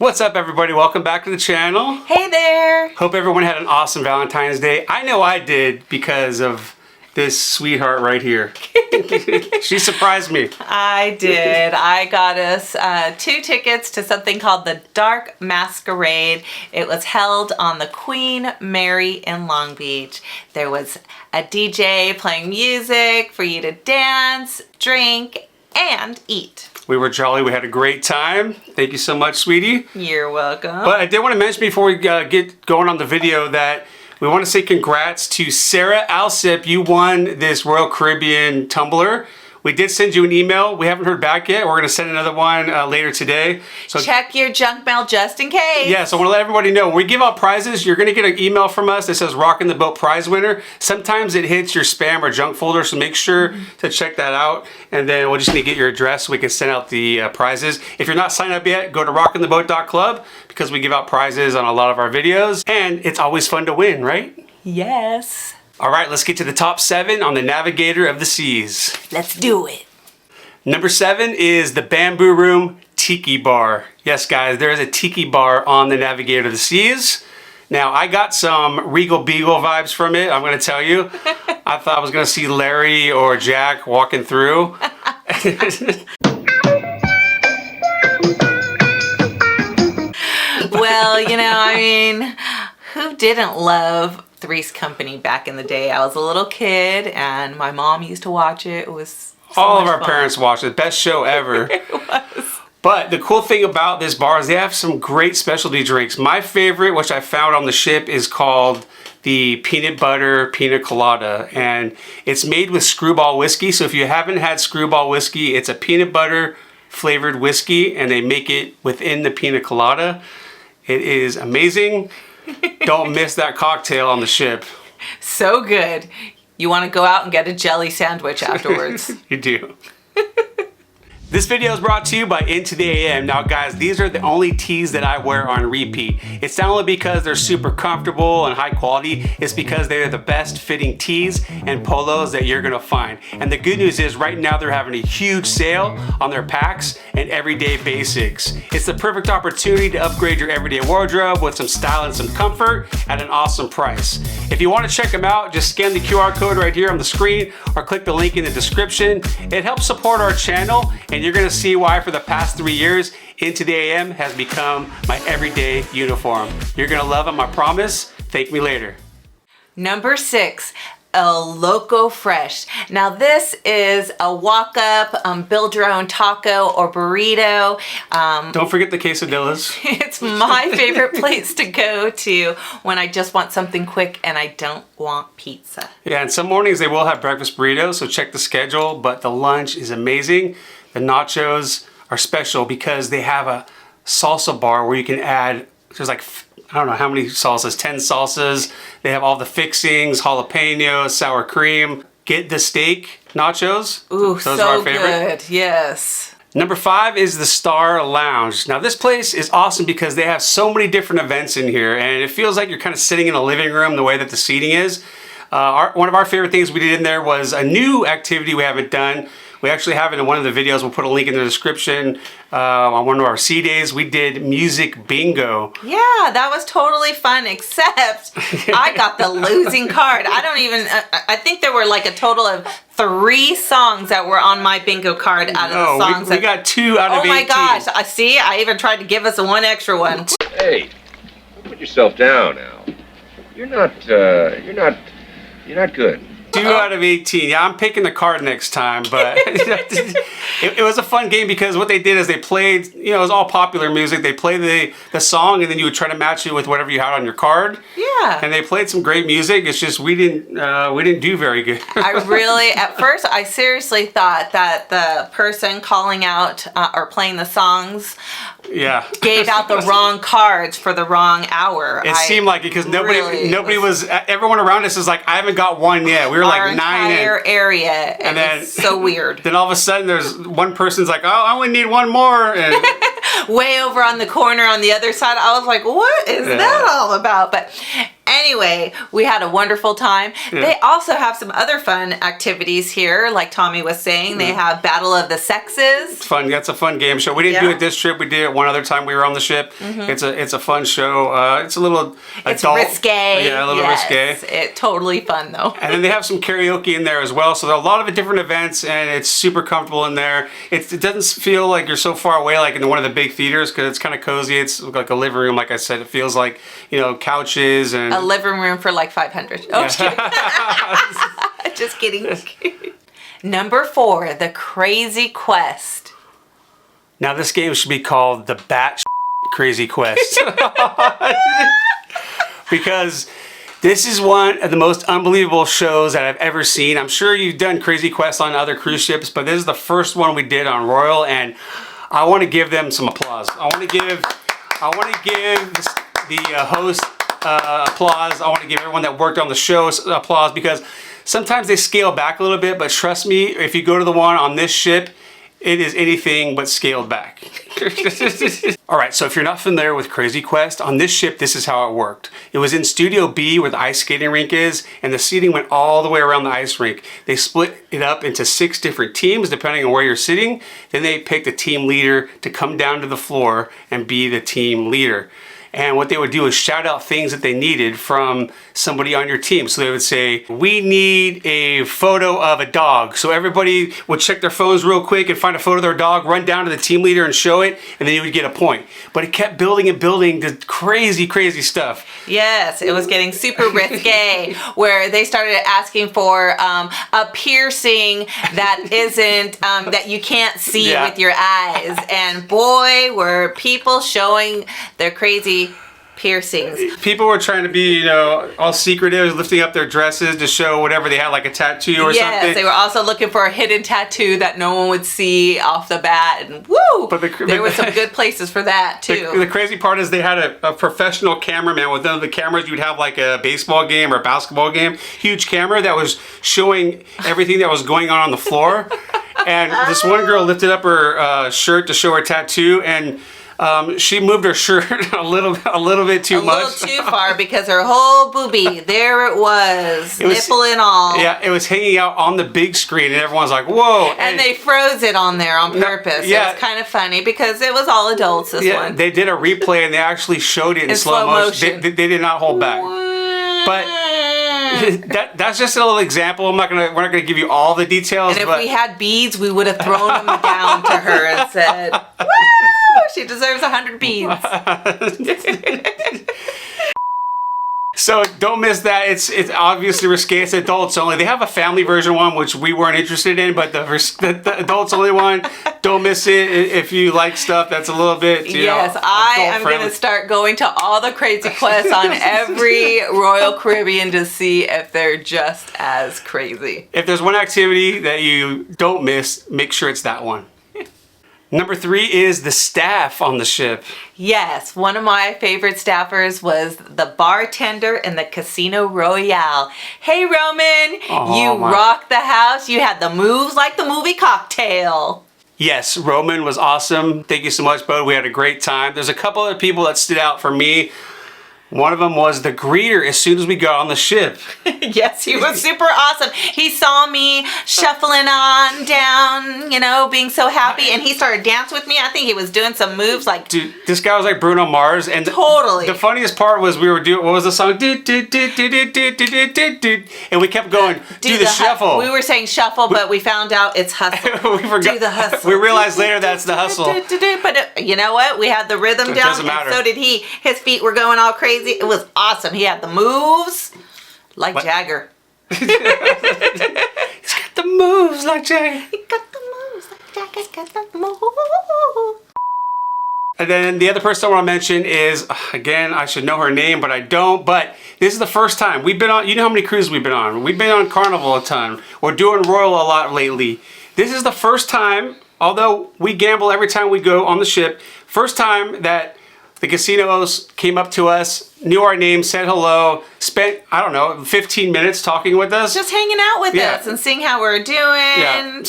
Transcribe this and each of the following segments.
What's up, everybody? Welcome back to the channel. Hey there. Hope everyone had an awesome Valentine's Day. I know I did because of this sweetheart right here. She surprised me. I did. I got us 2 tickets to something called the Dark Masquerade. It was held on the Queen Mary in Long Beach. There was a DJ playing music for you to dance, drink, and eat. We were jolly. We had a great time. Thank you so much, sweetie. You're welcome. But I did want to mention before we get going on the video that we want to say congrats to Sarah Alsip. You won this Royal Caribbean tumbler. We did send you an email. We haven't heard back yet. We're going to send another one later today. So check your junk mail just in case. Yeah, so I want to let everybody know, when we give out prizes, you're going to get an email from us that says Rockin' the Boat prize winner. Sometimes it hits your spam or junk folder, so make sure to check that out. And then we'll just need to get your address so we can send out the prizes. If you're not signed up yet, go to rockintheboat.club because we give out prizes on a lot of our videos. And it's always fun to win, right? Yes. All right, let's get to the top 7 on the Navigator of the Seas. Let's do it. Number 7 is the Bamboo Room Tiki Bar. Yes, guys, there is a tiki bar on the Navigator of the Seas. Now, I got some Regal Beagle vibes from it, I'm going to tell you. I thought I was going to see Larry or Jack walking through. Well, you know, I mean, who didn't love Three's Company back in the day? I was a little kid and my mom used to watch it. It was so all of our fun. parents watched it. Best show ever. It was. But the cool thing about this bar is they have some great specialty drinks. My favorite, which I found on the ship, is called the Peanut Butter Pina Colada. And it's made with Screwball whiskey. So if you haven't had Screwball whiskey, it's a peanut butter flavored whiskey and they make it within the Pina Colada. It is amazing. Don't miss that cocktail on the ship. So good. You want to go out and get a jelly sandwich afterwards. You do. This video is brought to you by Into the AM. Now guys, these are the only tees that I wear on repeat. It's not only because they're super comfortable and high quality, it's because they're the best fitting tees and polos that you're gonna find. And the good news is right now they're having a huge sale on their packs and everyday basics. It's the perfect opportunity to upgrade your everyday wardrobe with some style and some comfort at an awesome price. If you want to check them out, just scan the QR code right here on the screen or click the link in the description. It helps support our channel and you're gonna see why for the past 3 years, Into the AM has become my everyday uniform. You're gonna love them, I promise. Thank me later. Number 6. Loco Fresh. Now this is a walk-up, build your own taco or burrito. Don't forget the quesadillas. It's my favorite place to go to when I just want something quick and I don't want pizza. Yeah, and some mornings they will have breakfast burritos, so check the schedule, but the lunch is amazing. The nachos are special because they have a salsa bar where you can add, there's like, I don't know how many salsas, 10 salsas. They have all the fixings, jalapenos, sour cream. Get the steak nachos. Ooh, those so are our favorite. good, yes. Number 5 is the Star Lounge. Now this place is awesome because they have so many different events in here and it feels like you're kind of sitting in a living room the way that the seating is. One of our favorite things we did in there was a new activity we haven't done. We actually have it in one of the videos. We'll put a link in the description. On one of our sea days, we did music bingo. Yeah, that was totally fun, except I got the losing card. I think there were like a total of 3 songs that were on my bingo card out of the songs. We got 2 out of 18. Oh my gosh, I see, I even tried to give us one extra one. Hey, don't put yourself down now. You're not good. 2 out of 18. Yeah, I'm picking the card next time, but it was a fun game because what they did is they played, you know, it was all popular music. They played the song and then you would try to match it with whatever you had on your card. Yeah. And they played some great music. It's just we didn't do very good. At first, I seriously thought that the person calling out or playing the songs gave out the wrong cards for the wrong hour. It seemed like it because nobody was, everyone around us is like, I haven't got one yet. We were like 9 in. Our entire area. And then so weird. Then all of a sudden there's one person's like, oh, I only need one more. And way over on the corner on the other side, I was like, what is that all about? But Anyway, we had a wonderful time. Yeah. They also have some other fun activities here, like Tommy was saying. They have Battle of the Sexes. It's fun. That's a fun game show. We didn't do Yeah. it this trip. We did it one other time we were on the ship. It's a fun show. It's a little It's adult. risque. Yeah, a little risque. It totally fun though. And then they have some karaoke in there as well. So there are a lot of different events, and it's super comfortable in there. It doesn't feel like you're so far away, like in one of the big theaters, because it's kind of cozy. It's like a living room, like I said. It feels like, couches and A living room for like 500. Oh, just kidding. Just kidding. Number 4, the Crazy Quest. Now this game should be called the Bat Crazy Quest. Because this is one of the most unbelievable shows that I've ever seen. I'm sure you've done Crazy Quest on other cruise ships, but this is the first one we did on Royal, and I want to give them some applause. I want to give the host applause. I want to give everyone that worked on the show applause, because sometimes they scale back a little bit, but trust me, if you go to the one on this ship, it is anything but scaled back. All right, so if you're not familiar with Crazy Quest, on this ship, this is how it worked. It was in Studio B where the ice skating rink is, and the seating went all the way around the ice rink. They split it up into 6 different teams depending on where you're sitting. Then they picked a team leader to come down to the floor and be the team leader. And what they would do is shout out things that they needed from somebody on your team. So they would say, we need a photo of a dog. So everybody would check their phones real quick and find a photo of their dog, run down to the team leader and show it, and then you would get a point. But it kept building and building to crazy, crazy stuff. Yes, it was getting super risque, where they started asking for a piercing that isn't, that you can't see with your eyes. And boy, were people showing their crazy piercings. People were trying to be, all secretive, lifting up their dresses to show whatever they had, like a tattoo or something. Yes, they were also looking for a hidden tattoo that no one would see off the bat. And woo! But there were some good places for that, too. The crazy part is they had a professional cameraman. With one of the cameras, you'd have like a baseball game or a basketball game. Huge camera that was showing everything that was going on the floor. And this one girl lifted up her shirt to show her tattoo, and she moved her shirt a little bit too much. A little too far, because her whole boobie, there it was, nipple and all. Yeah, it was hanging out on the big screen, and everyone's like, whoa. And they froze it on there on purpose. Yeah. It was kind of funny, because it was all adults, this one. They did a replay, and they actually showed it in slow motion. They did not hold back. But that's just a little example. We're not gonna give you all the details. And if we had beads, we would have thrown them down to her and said, "Woo! She deserves 100 beads." So don't miss that. It's obviously risque. It's adults only. They have a family version one, which we weren't interested in, but the adults only one, don't miss it. If you like stuff that's a little bit, yes, I am going to start going to all the Crazy Quests on every Royal Caribbean to see if they're just as crazy. If there's one activity that you don't miss, make sure it's that one. Number 3 is the staff on the ship. Yes, one of my favorite staffers was the bartender in the Casino Royale. Hey, Roman, you rocked the house. You had the moves like the movie Cocktail. Yes, Roman was awesome. Thank you so much, bud. We had a great time. There's a couple other people that stood out for me. One of them was the greeter as soon as we got on the ship. Yes, he was super awesome. He saw me shuffling on down, being so happy, and he started dancing with me. I think he was doing some moves like... Dude, this guy was like Bruno Mars. And totally. The funniest part was we were doing, what was the song? And we kept going, do the shuffle. We were saying shuffle, but we found out it's hustle. We forgot. Do the hustle. We realized later that's the hustle. But you know what? We had the rhythm down, doesn't matter. And so did he. His feet were going all crazy. It was awesome. He had the moves like Jagger. He's got the moves like Jagger. He got the moves like Jagger. Got the moves. And then the other person I want to mention is, again, I should know her name, but I don't. But this is the first time. We've been on, you know how many cruises we've been on? We've been on Carnival a ton. We're doing Royal a lot lately. This is the first time, although we gamble every time we go on the ship, first time that The casinos came up to us, knew our names, said hello, spent, I don't know, 15 minutes talking with us. Just hanging out with us and seeing how we're doing,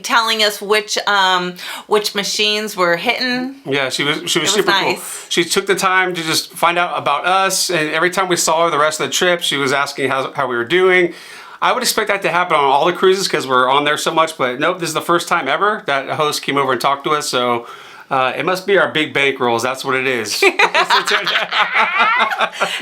telling us which machines were hitting. Yeah, she was super nice. cool. She took the time to just find out about us, and every time we saw her the rest of the trip, she was asking how we were doing. I would expect that to happen on all the cruises because we're on there so much, but nope, this is the first time ever that a host came over and talked to us, so it must be our big bankrolls. That's what it is.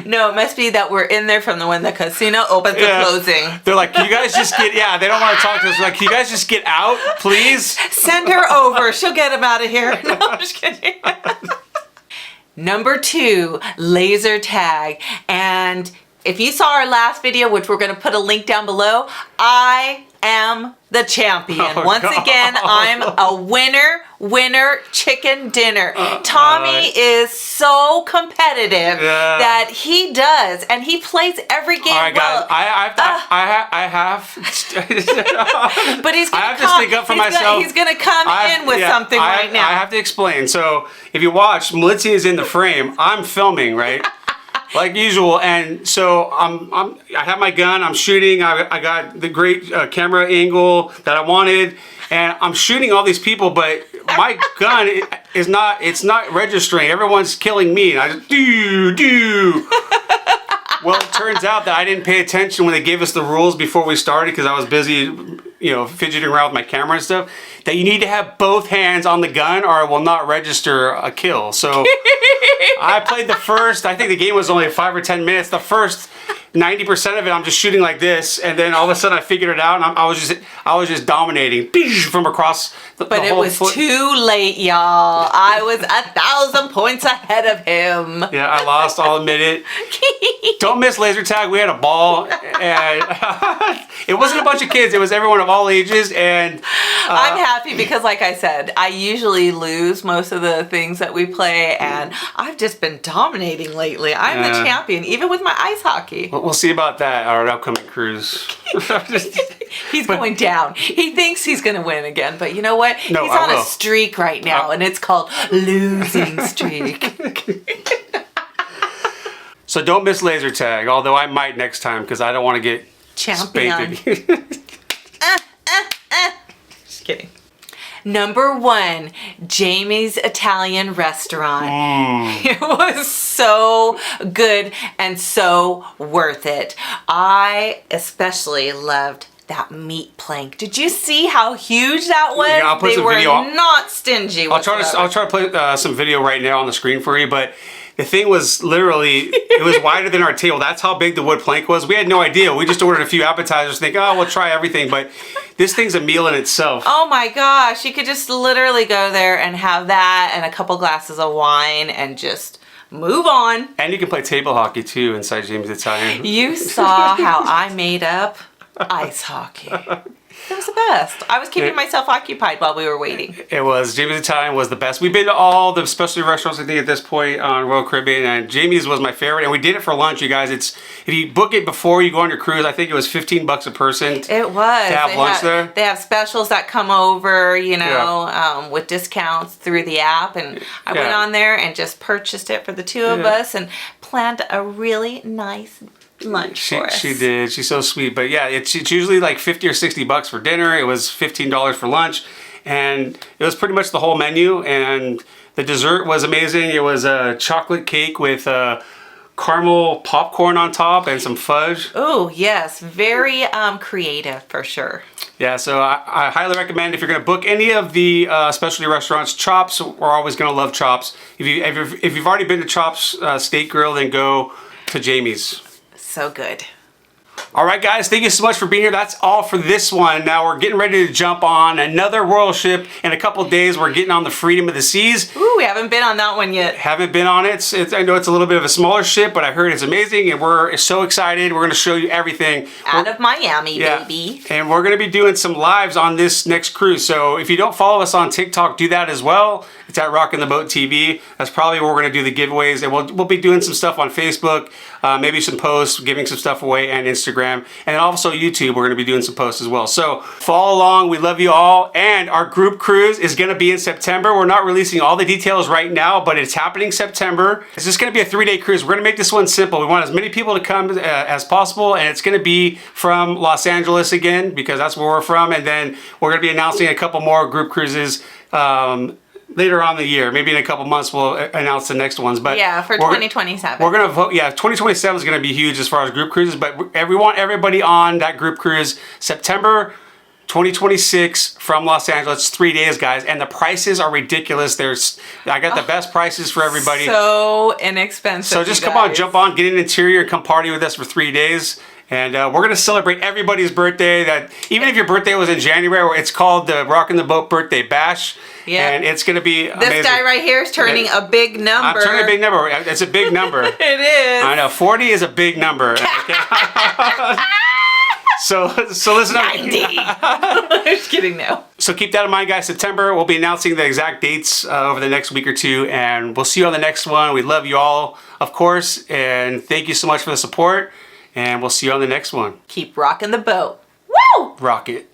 No, it must be that we're in there from when the casino opens to closing. They're like, can you guys just get, they don't want to talk to us. They're like, can you guys just get out, please? Send her over. She'll get him out of here. No, I'm just kidding. Number 2, laser tag. And if you saw our last video, which we're going to put a link down below, I am the champion. Once again, I'm a winner chicken dinner. Tommy is so competitive that he does, and he plays every game all right, well. Guys, I have but he's gonna I have to stick up for myself. He's gonna come in with something right now. I have to explain. So if you watch, Melissa is in the frame. I'm filming, right? Like usual, and so I have my gun, I'm shooting, I got the great camera angle that I wanted, and I'm shooting all these people, but my gun it's not registering. Everyone's killing me, and I just do. Well, it turns out that I didn't pay attention when they gave us the rules before we started because I was busy, fidgeting around with my camera and stuff, that you need to have both hands on the gun or it will not register a kill. So I played I think the game was only 5 or 10 minutes. The first 90% of it, I'm just shooting like this, and then all of a sudden I figured it out, and I was just dominating from across the But it was too late, y'all. I was 1,000 points ahead of him. Yeah, I lost. I'll admit it. Don't miss laser tag. We had a ball, and it wasn't a bunch of kids. It was everyone of all ages, and I'm happy because, like I said, I usually lose most of the things that we play, and I've just been dominating lately. I'm the champion, even with my ice hockey. We'll see about that on our upcoming cruise. He's going down. He thinks he's going to win again, but you know what? No, he's on a streak right now, and it's called losing streak. So don't miss laser tag, although I might next time because I don't want to get champion. spanked. Just kidding. Number 1, Jamie's Italian restaurant. It was so good and so worth it. I especially loved that meat plank. Did you see how huge that was? Yeah, I'll put some video. They were not stingy. I'll try to put some video right now on the screen for you, but the thing was literally, it was wider than our table. That's how big the wood plank was. We had no idea. We just ordered a few appetizers, think, oh, we'll try everything, but this thing's a meal in itself. Oh my gosh, you could just literally go there and have that and a couple glasses of wine and just move on. And you can play table hockey too inside Jamie's Italian. You saw how I made up ice hockey. It was the best. I was keeping myself occupied while we were waiting. It was. Jamie's Italian was the best. We've been to all the specialty restaurants, I think, at this point on Royal Caribbean, and Jamie's was my favorite. And we did it for lunch, you guys. If you book it before you go on your cruise, I think it was $15 a person. It was. To have lunch there. They have specials that come over, with discounts through the app. And I went on there and just purchased it for the two of us and planned a really nice lunch for us. She did. She's so sweet. But yeah, it's usually like $50 or $60 for dinner. It was $15 for lunch, and it was pretty much the whole menu. And the dessert was amazing. It was a chocolate cake with caramel popcorn on top and some fudge. Oh yes, very creative for sure. Yeah, so I highly recommend if you're going to book any of the specialty restaurants. Chops, we're always going to love Chops. If you've already been to Chops Steak Grill, then go to Jamie's. So good. All right, guys, thank you so much for being here. That's all for this one. Now we're getting ready to jump on another royal ship. In a couple days, we're getting on the Freedom of the Seas. Ooh, we haven't been on that one yet. Haven't been on it. I know it's a little bit of a smaller ship, but I heard it's amazing, and we're so excited. We're going to show you everything. Out of Miami, baby. And we're going to be doing some lives on this next cruise. So if you don't follow us on TikTok, do that as well. It's at Rockin' the Boat TV. That's probably where we're going to do the giveaways. And we'll be doing some stuff on Facebook, maybe some posts, giving some stuff away, and Instagram. And then also YouTube, we're going to be doing some posts as well. So follow along. We love you all. And our group cruise is going to be in September. We're not releasing all the details right now, but it's happening September. It's just going to be a 3-day cruise. We're going to make this one simple. We want as many people to come as possible. And it's going to be from Los Angeles again, because that's where we're from. And then we're going to be announcing a couple more group cruises later on in the year. Maybe in a couple months we'll announce the next ones. But yeah, for 2027. We're gonna vote. Yeah, 2027 is gonna be huge as far as group cruises. But we want everybody on that group cruise September 2026 from Los Angeles. 3 days, guys, and the prices are ridiculous. I got the best prices for everybody. So inexpensive. So just come on, jump on, get an interior, and come party with us for 3 days. And we're gonna celebrate everybody's birthday. That even if your birthday was in January, it's called the Rockin' the Boat Birthday Bash. Yeah. And it's gonna be amazing. This guy right here is turning a big number. I'm turning a big number. It's a big number. It is. I know. 40 is a big number. So listen up. 90. I'm just kidding now. So keep that in mind, guys. September, we'll be announcing the exact dates over the next week or two, and we'll see you on the next one. We love you all, of course, and thank you so much for the support, and we'll see you on the next one. Keep rocking the boat. Woo! Rock it.